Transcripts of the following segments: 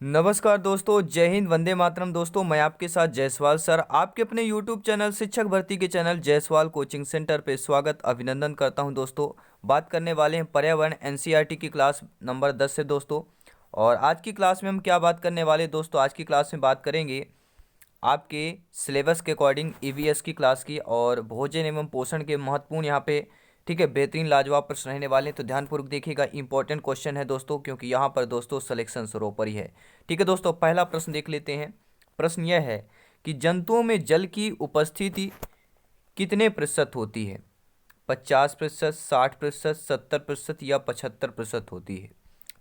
नमस्कार दोस्तों, जय हिंद, वंदे मातरम। दोस्तों मैं आपके साथ जायसवाल सर आपके अपने यूट्यूब चैनल शिक्षक भर्ती के चैनल जायसवाल कोचिंग सेंटर पे स्वागत अभिनंदन करता हूं। दोस्तों बात करने वाले हैं पर्यावरण एनसीईआरटी की क्लास नंबर 10 से दोस्तों। और आज की क्लास में हम क्या बात करने वाले हैं दोस्तों, आज की क्लास में बात करेंगे आपके सिलेबस के अकॉर्डिंग ईवीएस की क्लास की और भोजन एवं पोषण के महत्वपूर्ण यहाँ पे ठीक है बेहतरीन लाजवाब प्रश्न रहने वाले हैं। तो ध्यानपूर्वक देखिएगा, इंपॉर्टेंट क्वेश्चन है दोस्तों, क्योंकि यहाँ पर दोस्तों सिलेक्शन सर्वोपरि है। ठीक है दोस्तों, पहला प्रश्न देख लेते हैं। प्रश्न यह है कि जंतुओं में जल की उपस्थिति कितने प्रतिशत होती है? 50%, 60%, 70% या 75% होती है?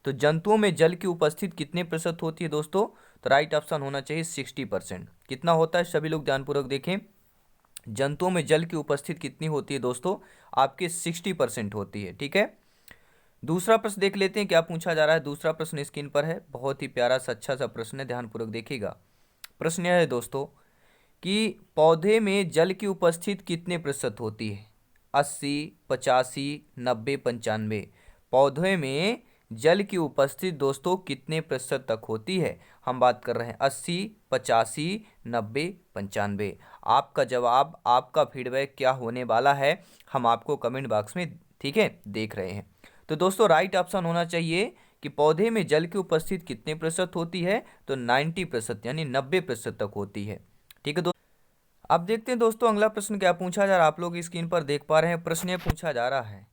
तो जंतुओं में जल की उपस्थिति कितने प्रतिशत होती है दोस्तों? तो राइट ऑप्शन होना चाहिए 60%। कितना होता है सभी लोग ध्यानपूर्वक देखें, जंतुओं में जल की उपस्थिति कितनी होती है दोस्तों? आपके 60% होती है। ठीक है, दूसरा प्रश्न देख लेते हैं क्या पूछा जा रहा है। दूसरा प्रश्न स्क्रीन पर है, बहुत ही प्यारा सा अच्छा सा प्रश्न है, ध्यानपूर्वक देखिएगा। प्रश्न यह है दोस्तों कि पौधे में जल की उपस्थिति कितने प्रतिशत होती है? 80, 85, 90, 95। पौधे में जल की उपस्थिति दोस्तों कितने प्रतिशत तक होती है? हम बात कर रहे हैं 80, 85, 90, 95। आपका जवाब, आपका फीडबैक क्या होने वाला है, हम आपको कमेंट बॉक्स में ठीक है देख रहे हैं। तो दोस्तों राइट ऑप्शन होना चाहिए कि पौधे में जल की उपस्थिति कितने प्रतिशत होती है? तो 90% यानी 90% तक होती है। ठीक है दोस्तों, अब देखते हैं दोस्तों अगला प्रश्न क्या पूछा जा रहा है। आप लोग स्क्रीन पर देख पा रहे हैं, प्रश्न ये पूछा जा रहा है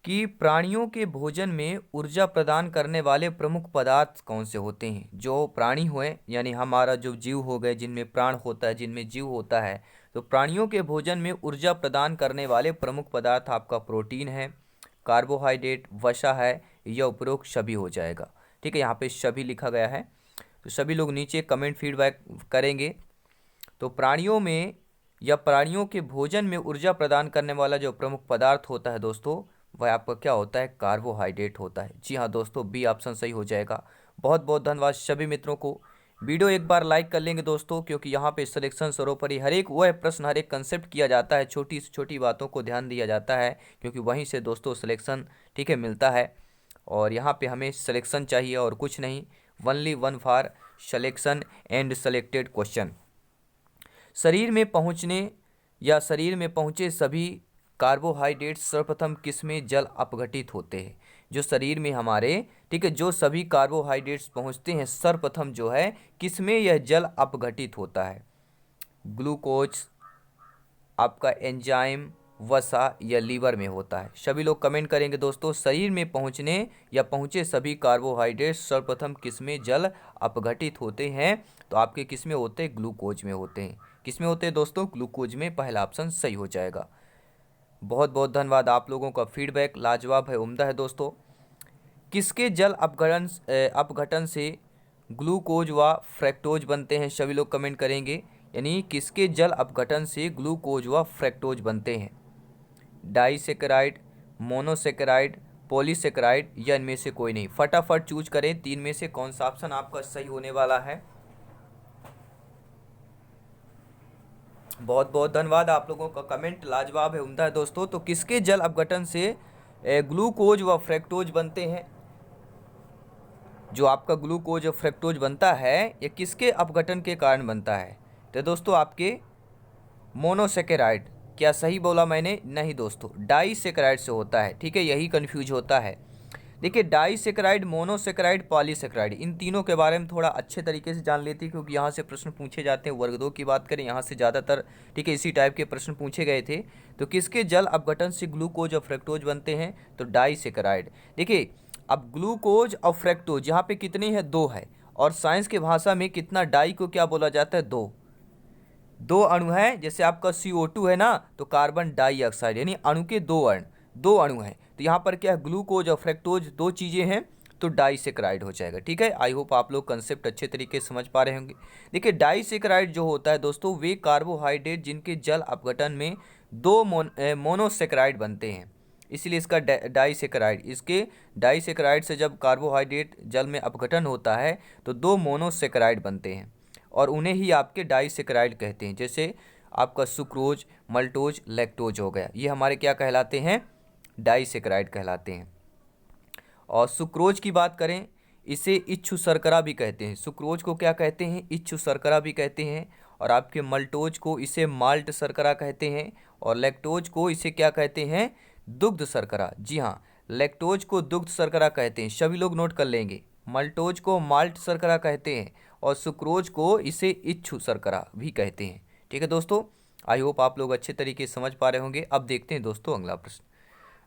कि प्राणियों के भोजन में ऊर्जा प्रदान करने वाले प्रमुख पदार्थ कौन से होते हैं? जो प्राणी हुए यानी हमारा जो जीव हो गए, जिनमें प्राण होता है, जिनमें जीव होता है, तो प्राणियों के भोजन में ऊर्जा प्रदान करने वाले प्रमुख पदार्थ आपका प्रोटीन है, कार्बोहाइड्रेट, वसा है, यह उपरोक्त सभी हो जाएगा। ठीक है, यहाँ पे सभी लिखा गया है, तो सभी लोग नीचे कमेंट फीडबैक करेंगे। तो प्राणियों में या प्राणियों के भोजन में ऊर्जा प्रदान करने वाला जो प्रमुख पदार्थ होता है दोस्तों, वह आपका क्या होता है? कार्बोहाइड्रेट होता है। जी हाँ दोस्तों, बी ऑप्शन सही हो जाएगा। बहुत बहुत धन्यवाद सभी मित्रों को। वीडियो एक बार लाइक कर लेंगे दोस्तों, क्योंकि यहाँ पे सिलेक्शन सर्वोपरि हर एक वह प्रश्न, हर एक कंसेप्ट किया जाता है, छोटी से छोटी बातों को ध्यान दिया जाता है, क्योंकि वहीं से दोस्तों सिलेक्शन ठीक है मिलता है। और यहाँ पे हमें सिलेक्शन चाहिए और कुछ नहीं, only one for selection and selected question. शरीर में पहुँचने या शरीर में पहुँचे सभी कार्बोहाइड्रेट सर्वप्रथम किसमें जल अपघटित होते हैं? जो शरीर में हमारे ठीक है जो सभी कार्बोहाइड्रेट्स पहुँचते हैं सर्वप्रथम जो है किसमें यह जल अपघटित होता है? ग्लूकोज, आपका एंजाइम, वसा या लीवर में होता है? सभी लोग कमेंट करेंगे दोस्तों। शरीर में पहुंचने या पहुंचे सभी कार्बोहाइड्रेट सर्वप्रथम किसमें जल अपघटित होते हैं? तो आपके किसमें होते हैं? ग्लूकोज में होते हैं। किसमें होते हैं दोस्तों? ग्लूकोज में। पहला ऑप्शन सही हो जाएगा। बहुत बहुत धन्यवाद, आप लोगों का फीडबैक लाजवाब है, उम्दा है दोस्तों। किसके जल अपघटन से ग्लूकोज व फ्रैक्टोज बनते हैं? सभी लोग कमेंट करेंगे, यानी किसके जल अपघटन से ग्लूकोज व फ्रैक्टोज बनते हैं? डाइसेकेराइड, मोनोसेकेराइड, पॉलीसेकेराइड या इनमें से कोई नहीं? फटाफट चूज करें, तीन में से कौन सा ऑप्शन आपका सही होने वाला है। बहुत बहुत धन्यवाद, आप लोगों का कमेंट लाजवाब है, उम्दा है दोस्तों। तो किसके जल अपघटन से ग्लूकोज व फ्रैक्टोज बनते हैं? जो आपका ग्लूकोज और फ्रैक्टोज बनता है, ये किसके अपघटन के कारण बनता है? तो दोस्तों आपके मोनोसेकेराइड। क्या सही बोला मैंने? नहीं दोस्तों, डाइसेकेराइड से होता है। ठीक है, यही कंफ्यूज होता है। देखिए, डाइसेकेराइड, मोनोसेकेराइड, पॉलीसेकेराइड, इन तीनों के बारे में थोड़ा अच्छे तरीके से जान लेते हैं, क्योंकि यहाँ से प्रश्न पूछे जाते हैं। वर्ग 2 की बात करें, यहाँ से ज़्यादातर ठीक है इसी टाइप के प्रश्न पूछे गए थे। तो किसके जल अपघटन से ग्लूकोज और फ्रैक्टोज बनते हैं? तो डाइसेकेराइड। देखिए, अब ग्लूकोज और फ्रैक्टोज यहाँ पे कितने हैं? 2 है। और साइंस की भाषा में कितना डाई को क्या बोला जाता है? 2। 2 अणु हैं, जैसे आपका CO2 है ना, तो कार्बन डाइऑक्साइड, यानी अणु के 2 अणु, 2 अणु हैं। तो यहाँ पर क्या है? ग्लूकोज और फ्रैक्टोज 2 चीज़ें हैं, तो डाइसेकेराइड हो जाएगा। ठीक है, आई होप आप लोग कंसेप्ट अच्छे तरीके से समझ पा रहे होंगे। देखिए, डाइसेकेराइड जो होता है दोस्तों, वे कार्बोहाइड्रेट जिनके जल अपघटन में 2 मोनोसेकेराइड बनते हैं, इसलिए इसका डाइसेकेराइड। इसके डाइसेकेराइड से जब कार्बोहाइड्रेट जल में अपघटन होता है तो 2 मोनोसेकेराइड बनते हैं, और उन्हें ही आपके डाइसेकेराइड कहते हैं। जैसे आपका सुक्रोज, मल्टोज, लैक्टोज हो गया, ये हमारे क्या कहलाते हैं? डाइसेकेराइड कहलाते हैं। और सुक्रोज की बात करें, इसे इच्छु शर्करा भी कहते हैं। सुक्रोज को क्या कहते हैं? इच्छु शर्करा भी कहते हैं। और आपके मल्टोज को इसे माल्ट शर्करा कहते हैं। और लैक्टोज को इसे क्या कहते हैं? दुग्ध शर्करा। जी हाँ, लैक्टोज को दुग्ध शर्करा कहते हैं, सभी लोग नोट कर लेंगे। मल्टोज को माल्ट शर्करा कहते हैं और सुक्रोज को इसे इच्छु शर्करा भी कहते हैं। ठीक है दोस्तों, आई होप आप लोग अच्छे तरीके से समझ पा रहे होंगे। अब देखते हैं दोस्तों अगला प्रश्न।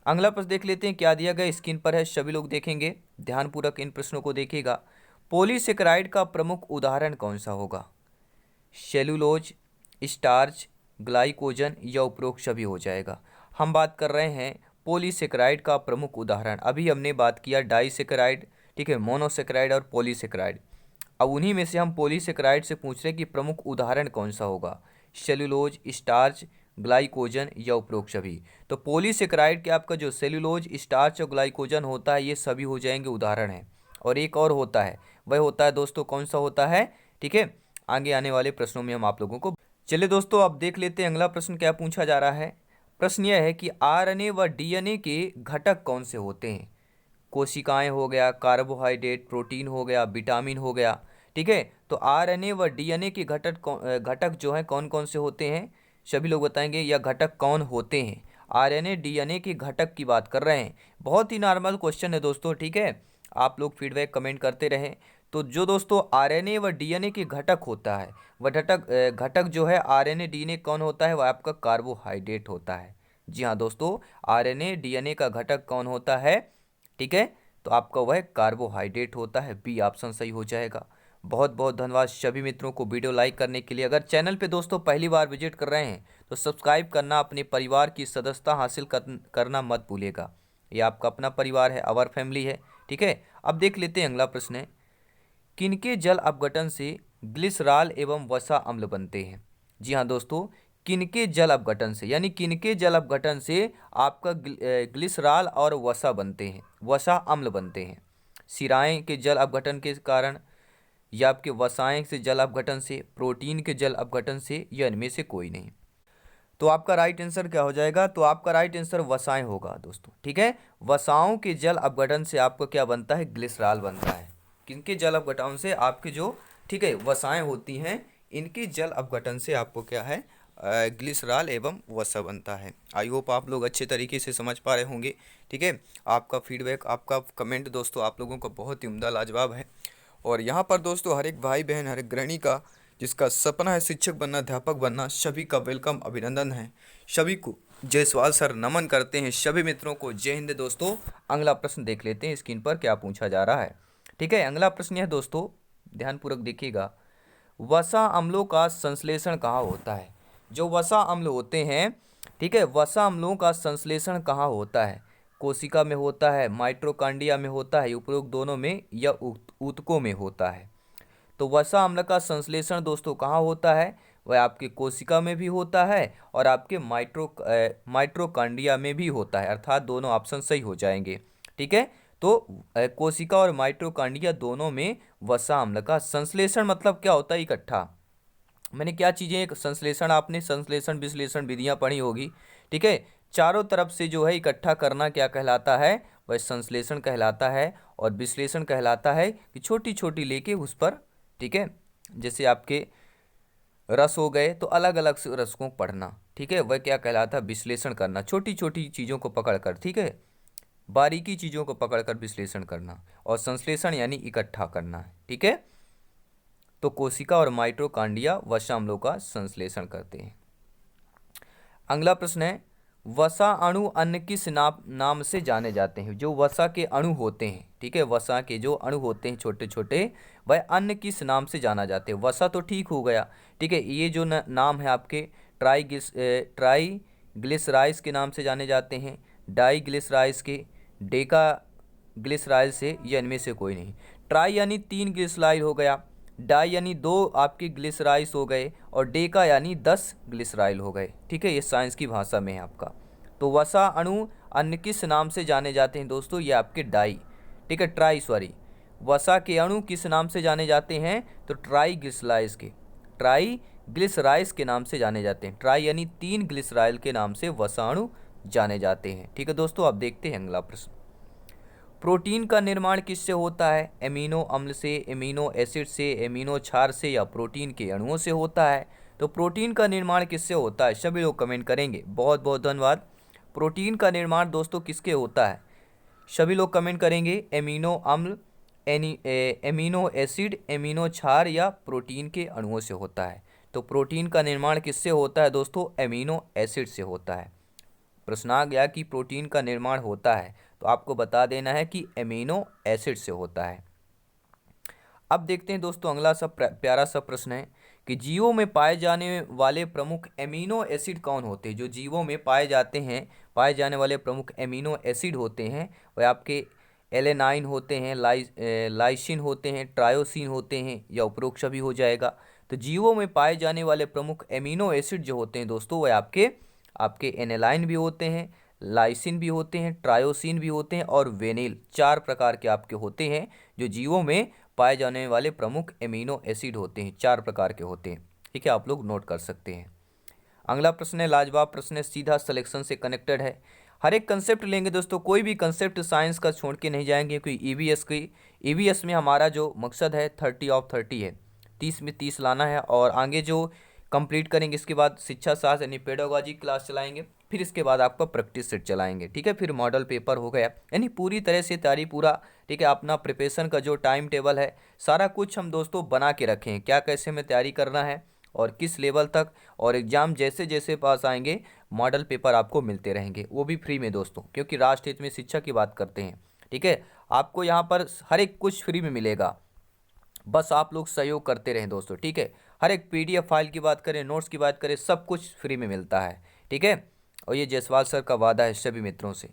अगला प्रश्न देख लेते हैं, क्या दिया गया स्क्रीन पर है, सभी लोग देखेंगे, ध्यानपूर्वक इन प्रश्नों को देखिएगा। पॉलीसेकेराइड का प्रमुख उदाहरण कौन सा होगा? सेलुलोज, स्टार्च, ग्लाइकोजन या उपरोक्त सभी हो जाएगा। हम बात कर रहे हैं पॉलीसेकेराइड का प्रमुख उदाहरण। अभी हमने बात किया डाइसेकेराइड, ठीक है, मोनोसेकेराइड और पॉलीसेकेराइड। अब उन्हीं में से हम पॉलीसेकेराइड से पूछ रहे हैं कि प्रमुख उदाहरण कौन सा होगा? सेलुलोज, स्टार्च, ग्लाइकोजन या उपरोक्त सभी। तो पॉलीसेकेराइड के आपका जो सेलुलोज, स्टार्च और ग्लाइकोजन होता है, ये सभी हो जाएंगे उदाहरण हैं। और एक और होता है, वह होता है दोस्तों, कौन सा होता है? ठीक है, आगे आने वाले प्रश्नों में हम आप लोगों को। चलिए दोस्तों, अब देख लेते हैं अगला प्रश्न क्या पूछा जा रहा है। प्रश्न यह है कि आरएनए व डीएनए के घटक कौन से होते हैं? कोशिकाएं हो गया, कार्बोहाइड्रेट, प्रोटीन हो गया, विटामिन हो गया। ठीक है, तो आरएनए व डीएनए के घटक जो हैं कौन कौन से होते हैं, सभी लोग बताएंगे, या घटक कौन होते हैं? आरएनए डीएनए के घटक की बात कर रहे हैं। बहुत ही नॉर्मल क्वेश्चन है दोस्तों, ठीक है, आप लोग फीडबैक कमेंट करते रहें। तो जो दोस्तों आरएनए व डीएनए के घटक होता है, वह घटक जो है आरएनए डीएनए कौन होता है? वह आपका कार्बोहाइड्रेट होता है। जी हाँ दोस्तों, आरएनए डीएनए का घटक कौन होता है? ठीक है, तो आपका वह कार्बोहाइड्रेट होता है। बी ऑप्शन सही हो जाएगा। बहुत बहुत धन्यवाद सभी मित्रों को वीडियो लाइक करने के लिए। अगर चैनल पे दोस्तों पहली बार विजिट कर रहे हैं तो सब्सक्राइब करना, अपने परिवार की सदस्यता हासिल करना मत भूलिएगा। ये आपका अपना परिवार है, आवर फैमिली है। ठीक है, अब देख लेते हैं अगला प्रश्न है, किनके जल अपघटन से ग्लिसरॉल एवं वसा अम्ल बनते हैं? जी हाँ दोस्तों, किनके जल अपघटन से, यानी किनके जल अपघटन से आपका ग्लिसरॉल और वसा बनते हैं, वसा अम्ल बनते हैं? सिराएं के जल अपघटन के कारण, या आपके वसाएं से जल अपघटन से, प्रोटीन के जल अपघटन से, या इनमें से कोई नहीं। तो आपका राइट आंसर क्या हो जाएगा? तो आपका राइट आंसर वसाएं होगा दोस्तों। ठीक है, वसाओं के जल अपघटन से आपको क्या बनता है? ग्लिसरॉल बनता है। किनके जल अपघटन से? आपके जो, ठीक है, वसाएं होती हैं, इनके जल अपघटन से आपको क्या है? ग्लिसरॉल एवं वसा बनता है। आई होप आप लोग अच्छे तरीके से समझ पा रहे होंगे। ठीक है, आपका फीडबैक, आपका कमेंट दोस्तों आप लोगों का बहुत ही उम्दा लाजवाब है। और यहाँ पर दोस्तों हर एक भाई बहन, हर एक गृहिणी का जिसका सपना है शिक्षक बनना, अध्यापक बनना, सभी का वेलकम, अभिनंदन है। सभी को जायसवाल सर नमन करते हैं। सभी मित्रों को जय हिंद दोस्तों। अगला प्रश्न देख लेते हैं स्क्रीन पर क्या पूछा जा रहा है। ठीक है, अगला प्रश्न है दोस्तों, ध्यानपूर्वक देखिएगा, वसा अम्लों का संश्लेषण कहाँ होता है? जो वसा अम्ल होते हैं, ठीक है, वसा अम्लों का संश्लेषण कहाँ होता है? कोशिका में होता है, माइटोकॉन्ड्रिया में होता है, उपरोक्त दोनों में, या ऊतकों में होता है? तो वसा अम्ल का संश्लेषण दोस्तों कहाँ होता है? वह आपके कोशिका में भी होता है और आपके माइटोकॉन्ड्रिया में भी होता है, अर्थात दोनों ऑप्शन सही हो जाएंगे। ठीक है, तो कोशिका और माइटोकॉन्ड्रिया दोनों में वसा अम्ल का संश्लेषण मतलब क्या होता है? इकट्ठा। मैंने क्या चीज़ें, एक संश्लेषण, आपने संश्लेषण विश्लेषण विधियाँ पढ़ी होगी। ठीक है, चारों तरफ से जो है इकट्ठा करना क्या कहलाता है? वह संश्लेषण कहलाता है। और विश्लेषण कहलाता है कि छोटी छोटी लेके उस पर, ठीक है, जैसे आपके रस हो गए तो अलग अलग से रस को पढ़ना, ठीक है, वह क्या कहलाता है? विश्लेषण करना, छोटी छोटी चीज़ों को पकड़कर, ठीक है, बारीकी चीज़ों को पकड़कर विश्लेषण करना। और संश्लेषण यानी इकट्ठा करना है। ठीक है, तो कोशिका और माइटोकॉन्ड्रिया वसा अम्लों का संश्लेषण करते हैं। अगला प्रश्न है, वसा अणु अन्य किस नाम से जाने जाते हैं? जो वसा के अणु होते हैं, ठीक है, वसा के जो अणु होते हैं छोटे छोटे, वह अन्य किस नाम से जाना जाते हैं? वसा तो ठीक हो गया, ठीक है, ये जो नाम है आपके ट्राईग्लिसराइड्स के नाम से जाने जाते हैं, डाईग्लिसराइड्स के, डेका ग्लिसराइड से, या इनमें से कोई नहीं। ट्राई यानी 3 ग्लिसराइड हो गया, डाई यानी 2 आपके ग्लिसराइड्स हो गए, और डेका यानी 10 ग्लिसराइल हो गए। ठीक है, ये साइंस की भाषा में है आपका। तो वसा अणु अन्य किस नाम से जाने जाते हैं दोस्तों? ये आपके डाई, ठीक है, वसा के अणु किस नाम से जाने जाते हैं? तो ट्राईग्लिसराइड्स के नाम से जाने जाते हैं। ट्राई यानी 3 ग्लिसराइल के नाम से वसा अणु जाने जाते हैं। ठीक है दोस्तों, अब देखते हैं अगला प्रश्न। प्रोटीन का निर्माण किससे होता है? एमिनो अम्ल से, एमिनो एसिड से, एमिनो क्षार से या प्रोटीन के अणुओं से होता है? तो प्रोटीन का निर्माण किससे होता है? सभी लोग कमेंट करेंगे। बहुत बहुत धन्यवाद। प्रोटीन का निर्माण दोस्तों किसके होता है? सभी लोग कमेंट करेंगे। एमिनो अम्ल, एमिनो एसिड, एमिनो क्षार या प्रोटीन के अणुओं से होता है? तो प्रोटीन का निर्माण किससे होता है दोस्तों? एमिनो एसिड से होता है। प्रश्न आ गया कि प्रोटीन का निर्माण होता है, तो आपको बता देना है कि एमिनो एसिड से होता है। अब देखते हैं दोस्तों अगला सा प्यारा सा प्रश्न है कि जीवों में पाए जाने वाले प्रमुख एमिनो एसिड कौन होते हैं? जो जीवों में पाए जाने वाले प्रमुख एमिनो एसिड होते हैं वह आपके एलेनाइन होते हैं, लाइसिन होते हैं, ट्रायोसिन होते हैं या उपरोक्त सभी हो जाएगा। तो जीवों में पाए जाने वाले प्रमुख एमिनो एसिड जो होते हैं दोस्तों वह आपके एनेलाइन भी होते हैं, लाइसिन भी होते हैं, ट्रायोसिन भी होते हैं और वेनिल। 4 प्रकार के आपके होते हैं जो जीवों में पाए जाने वाले प्रमुख एमिनो एसिड होते हैं। 4 प्रकार के होते हैं। ठीक है, आप लोग नोट कर सकते हैं। अगला प्रश्न है लाजवाब प्रश्न है, सीधा सिलेक्शन से कनेक्टेड है। हर एक कंसेप्ट लेंगे दोस्तों, कोई भी कंसेप्ट साइंस का छोड़ के नहीं जाएंगे, क्योंकि ईवीएस में हमारा जो मकसद है 30 ऑफ 30 है, 30 में 30 लाना है। और आगे जो कंप्लीट करेंगे इसके बाद शिक्षा शास्त्र यानी पेडागोजी क्लास चलाएंगे, फिर इसके बाद आपका प्रैक्टिस सेट चलाएंगे। ठीक है, फिर मॉडल पेपर हो गया, यानी पूरी तरह से तैयारी पूरा। ठीक है, अपना प्रिपरेशन का जो टाइम टेबल है सारा कुछ हम दोस्तों बना के रखे हैं, क्या कैसे में तैयारी करना है और किस लेवल तक, और एग्जाम जैसे जैसे पास आएंगे मॉडल पेपर आपको मिलते रहेंगे, वो भी फ्री में दोस्तों, क्योंकि राष्ट्र हित में शिक्षा की बात करते हैं। ठीक है, आपको यहाँ पर हर एक कुछ फ्री में मिलेगा, बस आप लोग सहयोग करते रहें दोस्तों। ठीक है, हर एक पीडीएफ फाइल की बात करें, नोट्स की बात करें, सब कुछ फ्री में मिलता है। ठीक है, और ये जायसवाल सर का वादा है सभी मित्रों से।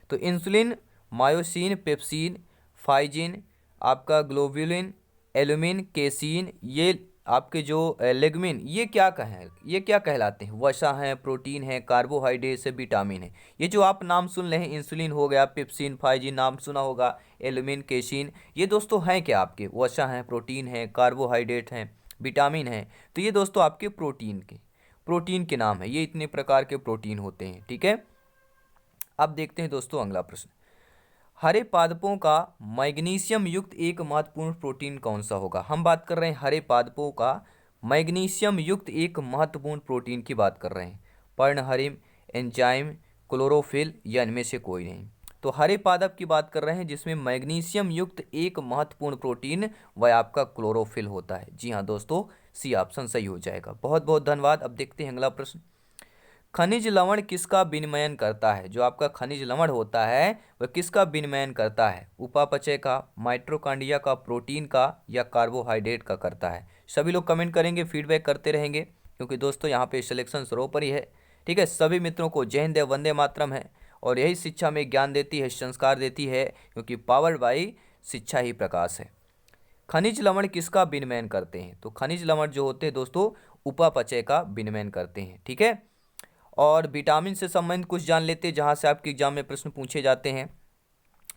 तो इंसुलिन, मायोसिन, पेप्सिन, फाइजिन, आपका ग्लोब्युलिन, एल्यूमिन, केसीन, ये आपके जो लेगमिन, ये क्या कहलाते हैं? वसा हैं, प्रोटीन है, कार्बोहाइड्रेट है, विटामिन है। ये जो आप नाम सुन रहे हैं, इंसुलिन हो गया, पेप्सिन, फाइजिन नाम सुना होगा, एल्यूमिन, केसीन, ये दोस्तों हैं क्या? आपके वसा हैं, प्रोटीन है, कार्बोहाइड्रेट हैं, विटामिन है। तो ये दोस्तों आपके प्रोटीन के नाम है। ये इतने प्रकार के प्रोटीन होते हैं। ठीक है, अब देखते हैं दोस्तों अगला प्रश्न। हरे पादपों का मैग्नीशियम युक्त एक महत्वपूर्ण प्रोटीन कौन सा होगा? हम बात कर रहे हैं हरे पादपों का मैग्नीशियम युक्त एक महत्वपूर्ण प्रोटीन की बात कर रहे हैं। पर्णहरिम, एंजाइम, क्लोरोफिल या इनमें से कोई नहीं। तो हरे पादप की बात कर रहे हैं जिसमें मैग्नीशियम युक्त एक महत्वपूर्ण प्रोटीन वह आपका क्लोरोफिल होता है। जी हाँ दोस्तों, सी ऑप्शन सही हो जाएगा। बहुत बहुत धन्यवाद। अब देखते हैं अगला प्रश्न। खनिज लवण किसका विनिमयन करता है? जो आपका खनिज लवण होता है वह किसका विनिमयन करता है? उपापचय का, माइटोकॉन्ड्रिया का, प्रोटीन का या कार्बोहाइड्रेट का करता है? सभी लोग कमेंट करेंगे, फीडबैक करते रहेंगे, क्योंकि दोस्तों यहाँ पे सिलेक्शन सरोपर ही है। ठीक है, सभी मित्रों को जय हिंद, वंदे मातरम है। और यही शिक्षा में ज्ञान देती है, संस्कार देती है, क्योंकि पावर्ड बाई शिक्षा ही प्रकाश है। खनिज लवण किसका विनिमयन करते हैं? तो खनिज लवण जो होते हैं दोस्तों उपापचय का विनिमयन करते हैं। ठीक है, और विटामिन से संबंधित कुछ जान लेते हैं, जहाँ से आपके एग्जाम में प्रश्न पूछे जाते हैं।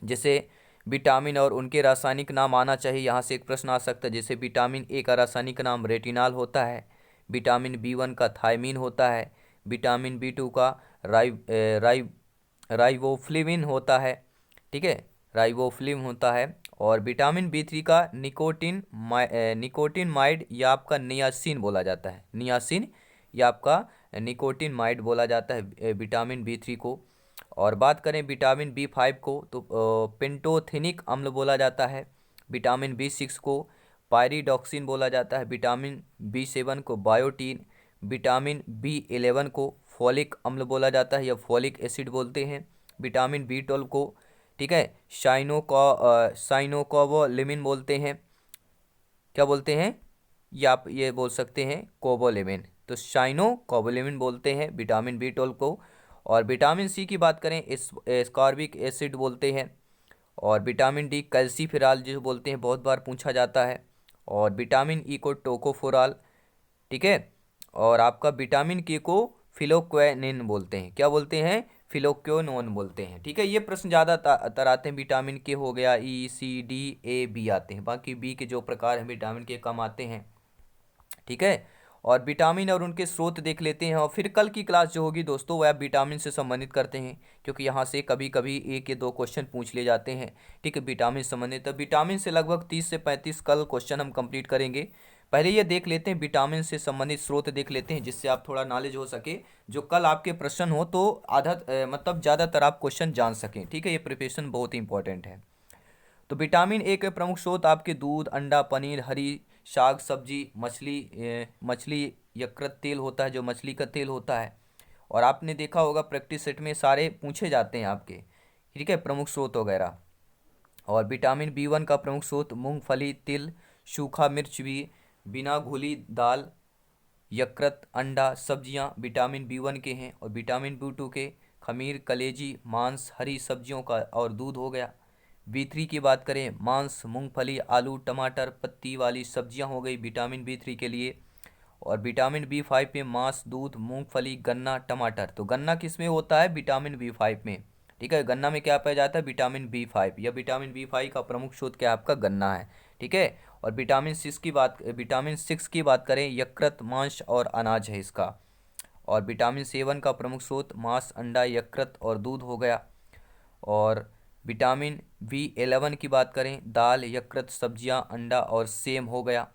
जैसे विटामिन और उनके रासायनिक नाम आना चाहिए, यहाँ से एक प्रश्न आ सकता है। जैसे विटामिन ए का रासायनिक नाम रेटिनॉल होता है, विटामिन बी1 का थायमीन होता है, विटामिन बी2 का राइबोफ्लेविन होता है। ठीक है, राइबोफ्लेविन होता है। और विटामिन बी3 का निकोटिनमाइड या आपका नियासिन बोला जाता है। नियासिन या आपका निकोटिनमाइड बोला जाता है विटामिन बी3 को। और बात करें विटामिन बी5 को तो पेंटोथेनिक अम्ल बोला जाता है। विटामिन बी6 को पायरिडॉक्सिन बोला जाता है। विटामिन बी7 को बायोटीन, विटामिन बी11 को फॉलिक अम्ल बोला जाता है या फॉलिक एसिड बोलते हैं। विटामिन बी12 को, ठीक है, साइनोकोबोलेमिन बोलते हैं। क्या बोलते हैं? या आप ये बोल सकते हैं कोबोलेमिन। तो साइनोकोबोलेमिन बोलते हैं विटामिन बी12 को। और विटामिन सी की बात करें एस्कॉर्बिक एसिड बोलते हैं। और विटामिन डी कैल्सीफेरॉल जो बोलते हैं, बहुत बार पूछा जाता है। और विटामिन ई को टोकोफेरॉल, ठीक है। और आपका विटामिन के को फिलोक्वेनिन बोलते हैं। क्या बोलते हैं? फिलोक्वेनोन बोलते हैं। ठीक है, ये प्रश्न ज़्यादातर आते हैं। विटामिन के हो गया, ई सी डी ए बी आते हैं, बाकी बी के जो प्रकार हैं विटामिन के कम आते हैं। ठीक है, और विटामिन और उनके स्रोत देख लेते हैं। और फिर कल की क्लास जो होगी दोस्तों वह विटामिन से संबंधित करते हैं, क्योंकि यहाँ से कभी कभी एक या दो क्वेश्चन पूछ लिए जाते हैं। ठीक है, विटामिन से संबंधित। तो विटामिन से लगभग 30 से 35 कल क्वेश्चन हम कंप्लीट करेंगे। पहले ये देख लेते हैं, विटामिन से संबंधित स्रोत देख लेते हैं, जिससे आप थोड़ा नॉलेज हो सके, जो कल आपके प्रश्न हो तो आधा मतलब ज़्यादातर आप क्वेश्चन जान सकें। ठीक है, ये प्रिपरेशन बहुत ही इंपॉर्टेंट है। तो विटामिन ए के प्रमुख स्रोत आपके दूध, अंडा, पनीर, हरी शाक सब्जी, मछली यकृत तेल होता है, जो मछली का तेल होता है। और आपने देखा होगा प्रैक्टिस सेट में सारे पूछे जाते हैं आपके। ठीक है, प्रमुख स्रोत वगैरह। और विटामिन बी 1 का प्रमुख स्रोत मूंगफली, तिल, सूखा मिर्च भी, बिना घुली दाल, यकृत, अंडा, सब्जियां विटामिन बी 1 के हैं। और विटामिन बी 2 के खमीर, कलेजी, मांस, हरी सब्जियों का और दूध हो गया। बी 3 की बात करें, मांस, मूंगफली, आलू, टमाटर, पत्ती वाली सब्जियां हो गई विटामिन बी 3 के लिए। और विटामिन बी 5 में मांस, दूध, मूंगफली, गन्ना, टमाटर। तो गन्ना किस में होता है? विटामिन बी 5 में। ठीक है, गन्ना में क्या पाया जाता है? Vitamin B 5। या विटामिन बी 5 का प्रमुख स्रोत क्या है? आपका गन्ना है। ठीक है। और विटामिन 6 की बात करें, यकृत, मांस और अनाज है इसका। और विटामिन C1 का प्रमुख स्रोत मांस, अंडा, यकृत और दूध हो गया। और विटामिन B11 की बात करें, दाल, यकृत, सब्जियां, अंडा और सेम हो गया।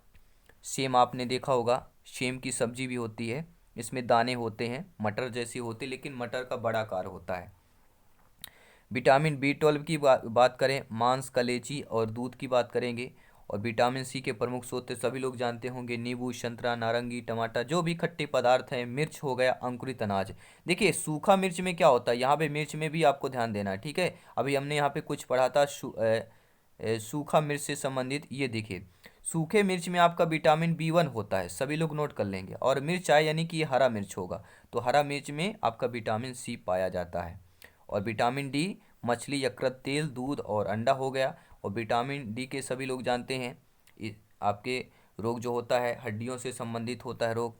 सेम आपने देखा होगा, सेम की सब्जी भी होती है, इसमें दाने होते हैं, मटर जैसी होती है, लेकिन मटर का बड़ा आकार होता है। विटामिन B12 की बात करें, मांस, कलेजी और दूध की बात करेंगे। और विटामिन सी के प्रमुख स्रोत सभी लोग जानते होंगे, नींबू, संतरा, नारंगी, टमाटर, जो भी खट्टे पदार्थ हैं। मिर्च हो गया, अंकुरित अनाज। देखिए सूखा मिर्च में क्या होता है, यहाँ पे मिर्च में भी आपको ध्यान देना है। ठीक है, अभी हमने यहाँ पे कुछ पढ़ा था सूखा मिर्च से संबंधित। ये देखिए, सूखे मिर्च में आपका विटामिन बी 1 होता है, सभी लोग नोट कर लेंगे। और मिर्च है यानी कि ये हरा मिर्च होगा, तो हरा मिर्च में आपका विटामिन सी पाया जाता है। और विटामिन डी, मछली, यकृत, तेल, दूध और अंडा हो गया। और विटामिन डी के सभी लोग जानते हैं, आपके रोग जो होता है हड्डियों से संबंधित होता है रोग।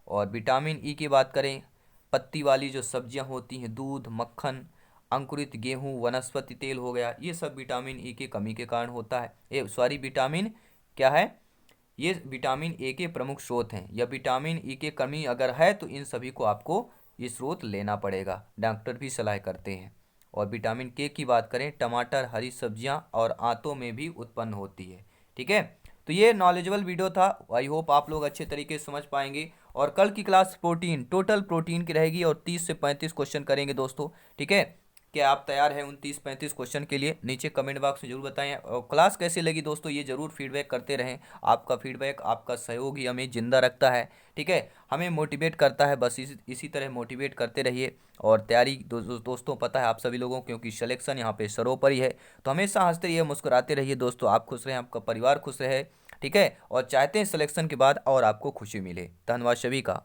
और विटामिन ई की बात करें, पत्ती वाली जो सब्जियां होती हैं, दूध, मक्खन, अंकुरित गेहूं, वनस्पति तेल हो गया, ये सब विटामिन ई की कमी के कारण होता है। विटामिन क्या है? ये विटामिन ए के प्रमुख स्रोत हैं। या विटामिन ई की कमी अगर है तो इन सभी को आपको ये स्रोत लेना पड़ेगा, डॉक्टर भी सलाह करते हैं। और विटामिन के की बात करें, टमाटर, हरी सब्जियां और आंतों में भी उत्पन्न होती है। ठीक है, तो ये नॉलेजेबल वीडियो था, आई होप आप लोग अच्छे तरीके से समझ पाएंगे। और कल की क्लास प्रोटीन, टोटल प्रोटीन की रहेगी और 30 से 35 क्वेश्चन करेंगे दोस्तों। ठीक है, क्या आप तैयार हैं उन 30-35 क्वेश्चन के लिए? नीचे कमेंट बॉक्स में जरूर बताएं। और क्लास कैसी लगी दोस्तों ये जरूर फीडबैक करते रहें। आपका फीडबैक, आपका सहयोग ही हमें जिंदा रखता है। ठीक है, हमें मोटिवेट करता है, बस इसी तरह मोटिवेट करते रहिए। और तैयारी दोस्तों पता है आप सभी लोगों, क्योंकि सिलेक्शन यहाँ पे सरोपर ही है। तो हमेशा हंसते रहिए, मुस्कुराते रहिए दोस्तों। आप खुश रहें, आपका परिवार खुश रहे। ठीक है, और चाहते हैं सिलेक्शन के बाद और आपको खुशी मिले। धन्यवाद सभी का।